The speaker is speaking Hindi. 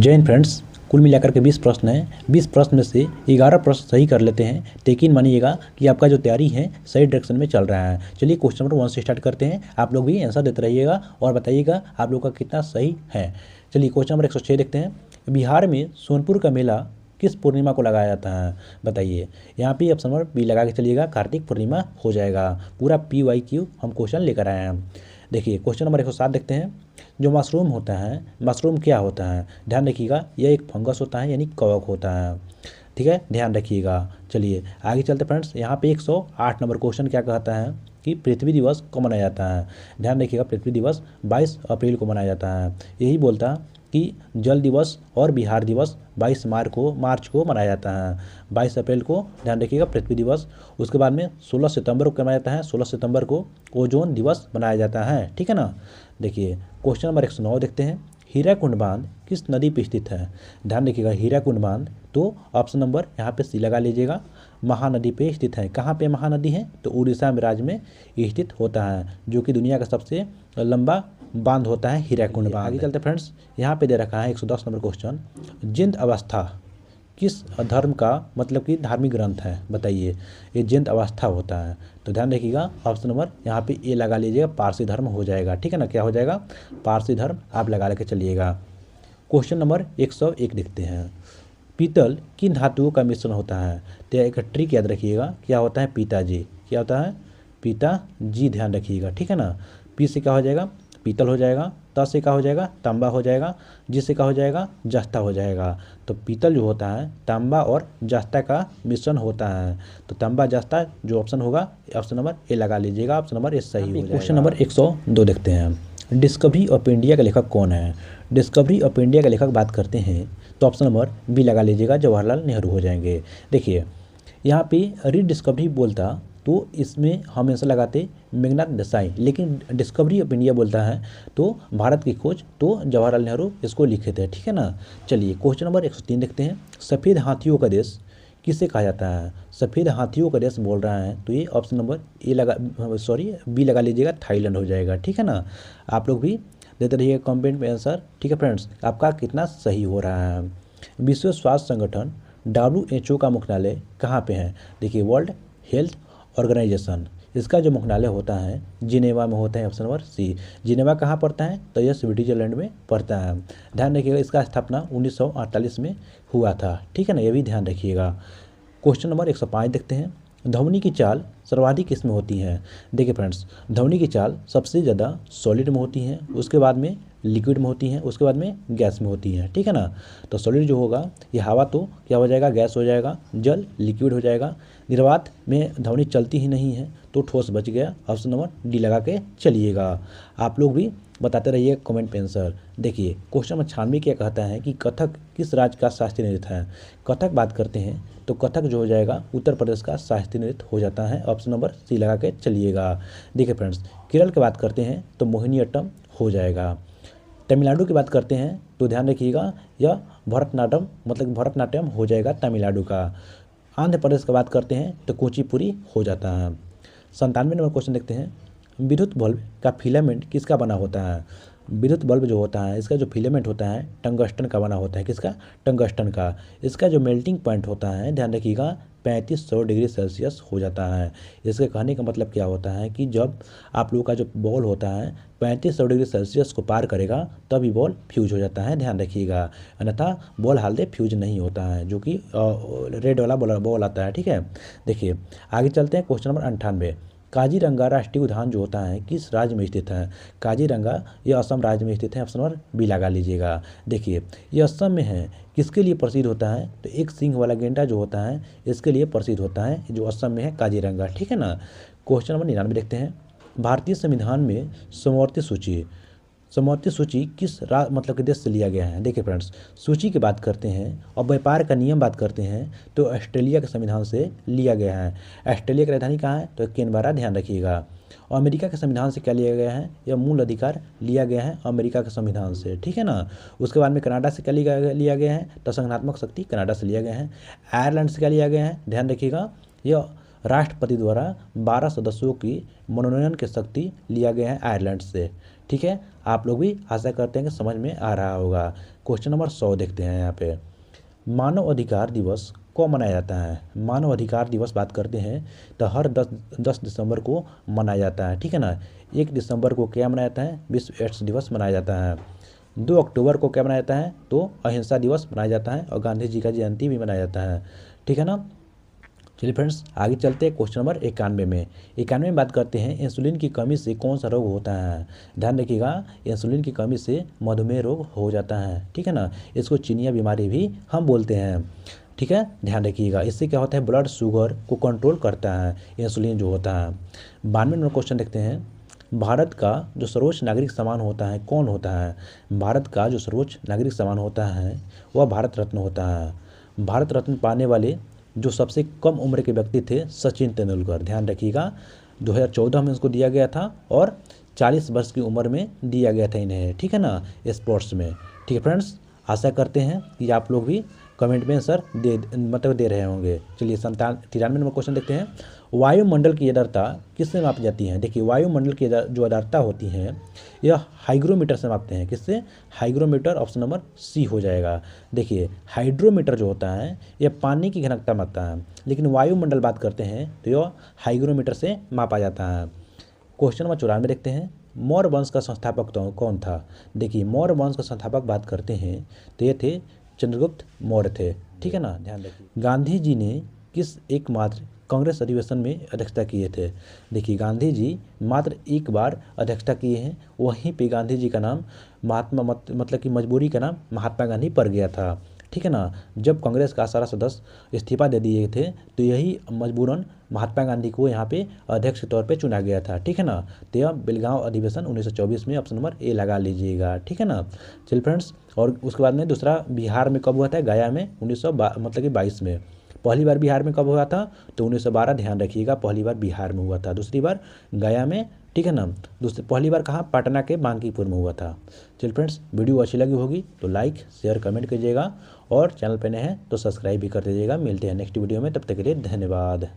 जय हिंद फ्रेंड्स। कुल मिलाकर के 20 प्रश्न हैं। 20 प्रश्न में से 11 प्रश्न सही कर लेते हैं तो यकीन मानिएगा कि आपका जो तैयारी है सही डायरेक्शन में चल रहा है। चलिए क्वेश्चन नंबर 1 से स्टार्ट करते हैं। आप लोग भी आंसर देते रहिएगा और बताइएगा आप लोग का कितना सही है। चलिए क्वेश्चन नंबर 106 देखते हैं। बिहार में सोनपुर का मेला किस पूर्णिमा को लगाया जाता है, बताइए। यहाँ पे ऑप्शन नंबर बी लगा के चलिएगा, कार्तिक पूर्णिमा हो जाएगा। पूरा PYQ हम क्वेश्चन लेकर आए हैं। देखिए क्वेश्चन नंबर 107 देखते हैं। जो मशरूम होता है, मशरूम क्या होता है, ध्यान रखिएगा यह एक फंगस होता है यानी कवक होता है। ठीक है, ध्यान रखिएगा। चलिए आगे चलते फ्रेंड्स। यहाँ पे 108 नंबर क्वेश्चन क्या कहता है कि पृथ्वी दिवस कब मनाया जाता है। ध्यान रखिएगा पृथ्वी दिवस 22 अप्रैल को मनाया जाता है। यही बोलता है कि जल दिवस और बिहार दिवस 22 मार्च को मनाया जाता है। 22 अप्रैल को ध्यान रखिएगा पृथ्वी दिवस। उसके बाद में 16 सितंबर को मनाया जाता है। 16 सितंबर को ओजोन दिवस मनाया जाता है। ठीक है ना। देखिए क्वेश्चन नंबर 109 देखते हैं। हीराकुंड बांध किस नदी पर स्थित है। ध्यान रखिएगा हीराकुंड बांध, तो ऑप्शन नंबर यहाँ पे सी लगा लीजिएगा, महानदी पे स्थित है। कहाँ पे महानदी है, तो उड़ीसा राज्य में स्थित होता है, जो कि दुनिया का सबसे लंबा बांध होता है हीराकुंड बांध। आगे चलते फ्रेंड्स। यहाँ पे दे रखा है 110 नंबर क्वेश्चन। जिंद अवस्था किस धर्म का मतलब कि धार्मिक ग्रंथ है, बताइए। ये जिंद अवस्था होता है, तो ध्यान रखिएगा ऑप्शन नंबर यहाँ पे ए लगा लीजिएगा, पारसी धर्म हो जाएगा। ठीक है ना, क्या हो जाएगा, पारसी धर्म आप लगा लेके चलिएगा। क्वेश्चन नंबर 101 देखते हैं। पीतल किन धातुओं का मिश्रण होता है, तो एक ट्रिक याद रखिएगा, क्या होता है, पिताजी। क्या होता है, पिताजी, ध्यान रखिएगा। ठीक है ना। पी से क्या हो जाएगा, पीतल हो जाएगा। त से क्या हो जाएगा, तांबा हो जाएगा। जी से क्या हो जाएगा, जस्ता हो जाएगा। तो पीतल जो होता है तांबा और जस्ता का मिश्रण होता है, तो तांबा जस्ता जो ऑप्शन होगा ऑप्शन नंबर ए लगा लीजिएगा। ऑप्शन नंबर ए सही हो जाएगा। क्वेश्चन नंबर 102 देखते हैं। डिस्कवरी ऑफ इंडिया का लेखक कौन है। डिस्कवरी ऑफ इंडिया का लेखक बात करते हैं तो ऑप्शन नंबर बी लगा लीजिएगा, जवाहरलाल नेहरू हो जाएंगे। देखिए यहाँ पे रीडिस्कवरी बोलता तो इसमें हम आंसर लगाते मेघनाथ देसाई, लेकिन डिस्कवरी ऑफ इंडिया बोलता है तो भारत की खोज तो जवाहरलाल नेहरू इसको लिखे थे। ठीक है ना। चलिए क्वेश्चन नंबर 103 देखते हैं। सफ़ेद हाथियों का देश किसे कहा जाता है। सफ़ेद हाथियों का देश बोल रहा है तो ये ऑप्शन नंबर बी लगा लीजिएगा, थाईलैंड हो जाएगा। ठीक है ना। आप लोग भी देते रहिए कमेंट में आंसर। ठीक है फ्रेंड्स, आपका कितना सही हो रहा है। विश्व स्वास्थ्य संगठन WHO का मुख्यालय कहाँ पे है। देखिए वर्ल्ड हेल्थ ऑर्गेनाइजेशन, इसका जो मुख्यालय होता है जिनेवा में होता है। ऑप्शन नंबर सी, जिनेवा कहाँ पड़ता है, तो यह स्विट्जरलैंड में पड़ता है। ध्यान रखिएगा इसका स्थापना 1948 में हुआ था। ठीक है ना, ये भी ध्यान रखिएगा। क्वेश्चन नंबर 105 देखते हैं। ध्वनि की चाल सर्वाधिक किस में होती है। देखिए फ्रेंड्स, ध्वनि की चाल सबसे ज़्यादा सॉलिड में होती है, उसके बाद में लिक्विड में होती है, उसके बाद में गैस में होती है। ठीक है ना। तो सॉलिड जो होगा ये हवा तो क्या हो जाएगा, गैस हो जाएगा। जल लिक्विड हो जाएगा। निर्वात में ध्वनि चलती ही नहीं है तो ठोस बच गया। ऑप्शन नंबर डी लगा के चलिएगा। आप लोग भी बताते रहिए कमेंट पे आंसर। देखिए क्वेश्चन नंबर 96 क्या कहता है कि कथक किस राज्य का शास्त्रीय नृत्य है। कथक बात करते हैं तो कथक जो हो जाएगा उत्तर प्रदेश का शास्त्रीय नृत्य हो जाता है। ऑप्शन नंबर सी लगा के चलिएगा। देखिए फ्रेंड्स, केरल की बात करते हैं तो मोहिनीअट्टम हो जाएगा। तमिलनाडु की बात करते हैं तो ध्यान रखिएगा यह भरतनाट्यम हो जाएगा तमिलनाडु का। आंध्र प्रदेश की बात करते हैं तो कुचिपुड़ी हो जाता है। 97 नंबर क्वेश्चन देखते हैं। विद्युत बल्ब का फिलामेंट किसका बना होता है। विद्युत बल्ब जो होता है इसका जो फिलामेंट होता है टंगस्टन का बना होता है। किसका, टंगस्टन का। इसका जो मेल्टिंग पॉइंट होता है ध्यान रखिएगा 3500 डिग्री सेल्सियस हो जाता है। इसके कहने का मतलब क्या होता है कि जब आप लोग का जो बॉल होता है 3500 डिग्री सेल्सियस को पार करेगा तभी बॉल फ्यूज हो जाता है। ध्यान रखिएगा, अन्यथा बॉल हालदे फ्यूज नहीं होता है, जो कि रेड वाला बॉल आता है। ठीक है। देखिए आगे चलते हैं। Question number 98। काजीरंगा राष्ट्रीय उद्यान जो होता है किस राज्य में स्थित है। काजीरंगा ये असम राज्य में स्थित है। ऑप्शन नंबर बी लगा लीजिएगा। देखिए ये असम में है, किसके लिए प्रसिद्ध होता है, तो एक सिंह वाला गेंडा जो होता है इसके लिए प्रसिद्ध होता है, जो असम में है काजीरंगा। ठीक है ना। क्वेश्चन नंबर 99 देखते हैं। भारतीय संविधान में समवर्ती सूची किस मतलब कि देश से लिया गया है। देखिए फ्रेंड्स, सूची की बात करते हैं और व्यापार का नियम बात करते हैं तो ऑस्ट्रेलिया के संविधान से लिया गया है। ऑस्ट्रेलिया की राजधानी कहाँ है, तो कैनबरा, ध्यान रखिएगा। और अमेरिका के संविधान से क्या लिया गया है, यह मूल अधिकार लिया गया है अमेरिका के संविधान से। ठीक है ना। उसके बाद में कनाडा से क्या लिया गया है, तो संगठनात्मक शक्ति कनाडा से लिया गया है। आयरलैंड से क्या लिया गया है, ध्यान रखिएगा यह राष्ट्रपति द्वारा 12 सदस्यों की मनोनयन की शक्ति लिया गया है आयरलैंड से। ठीक है। आप लोग भी आशा करते हैं कि समझ में आ रहा होगा। क्वेश्चन नंबर 100 देखते हैं यहाँ पे। मानव अधिकार दिवस कब मनाया जाता है? मानव अधिकार दिवस बात करते हैं तो हर 10 दिसंबर को मनाया जाता है, ठीक है ना। 1 दिसंबर को क्या मनाया जाता है? विश्व एड्स दिवस मनाया जाता है। 2 अक्टूबर को क्या मनाया जाता है? तो अहिंसा दिवस मनाया जाता है और गांधी जी का जयंती भी मनाया जाता है, ठीक है ना। चलिए फ्रेंड्स आगे चलते हैं क्वेश्चन नंबर 91 में। 91 में बात करते हैं इंसुलिन की कमी से कौन सा रोग होता है? ध्यान रखिएगा, इंसुलिन की कमी से मधुमेह रोग हो जाता है, ठीक है ना। इसको चिनिया बीमारी भी हम बोलते हैं, ठीक है, ध्यान रखिएगा। इससे क्या होता है? ब्लड शुगर को कंट्रोल करता है इंसुलिन जो होता है। 92 नंबर क्वेश्चन देखते हैं। भारत का जो सर्वोच्च नागरिक सम्मान होता है कौन होता है? भारत का जो सर्वोच्च नागरिक सम्मान होता है वह भारत रत्न होता है। भारत रत्न पाने वाले जो सबसे कम उम्र के व्यक्ति थे सचिन तेंदुलकर, ध्यान रखिएगा। 2014 में इसको दिया गया था और 40 वर्ष की उम्र में दिया गया था इन्हें, ठीक है ना, स्पोर्ट्स में। ठीक है फ्रेंड्स, आशा करते हैं कि आप लोग भी कमेंट में आंसर दे रहे होंगे। चलिए 93 नंबर क्वेश्चन देखते हैं। वायुमंडल की आर्द्रता किससे मापी जाती है? देखिए वायुमंडल की जो आर्द्रता होती है यह हाइग्रोमीटर से मापते हैं। किससे? हाइग्रोमीटर, ऑप्शन नंबर सी हो जाएगा। देखिए हाइड्रोमीटर जो होता है यह पानी की घनत्व मापता है, लेकिन वायुमंडल बात करते हैं तो यह हाइग्रोमीटर से मापा जाता है। क्वेश्चन नंबर 94 देखते हैं। मौर्य वंश का संस्थापक तो कौन था? देखिए मौर्य वंश का संस्थापक बात करते हैं तो ये थे चंद्रगुप्त मौर्य थे, ठीक है ना, ध्यान रखिए। गांधी जी ने किस एकमात्र कांग्रेस अधिवेशन में अध्यक्षता किए थे? देखिए गांधी जी मात्र एक बार अध्यक्षता किए हैं, वहीं पे गांधी जी का नाम मतलब कि मजबूरी का नाम महात्मा गांधी पड़ गया था, ठीक है ना। जब कांग्रेस का सारा सदस्य इस्तीफा दे दिए थे तो यही मजबूरन महात्मा गांधी को यहाँ पे अध्यक्ष के तौर पे चुना गया था, ठीक है ना। तो यह बेलगांव अधिवेशन 1924 में, ऑप्शन नंबर ए लगा लीजिएगा, ठीक है ना। चलिए फ्रेंड्स, और उसके बाद में दूसरा बिहार में कब हुआ था? गया में 1922 में। पहली बार बिहार में कब हुआ था? तो 1912, ध्यान रखिएगा, पहली बार बिहार में हुआ था, दूसरी बार गया में, ठीक है ना। पहली बार कहाँ? पटना के बांकीपुर में हुआ था। चलिए फ्रेंड्स, वीडियो अच्छी लगी होगी तो लाइक शेयर कमेंट कीजिएगा और चैनल पे नए हैं तो सब्सक्राइब भी कर दीजिएगा। मिलते हैं नेक्स्ट वीडियो में, तब तक के लिए धन्यवाद।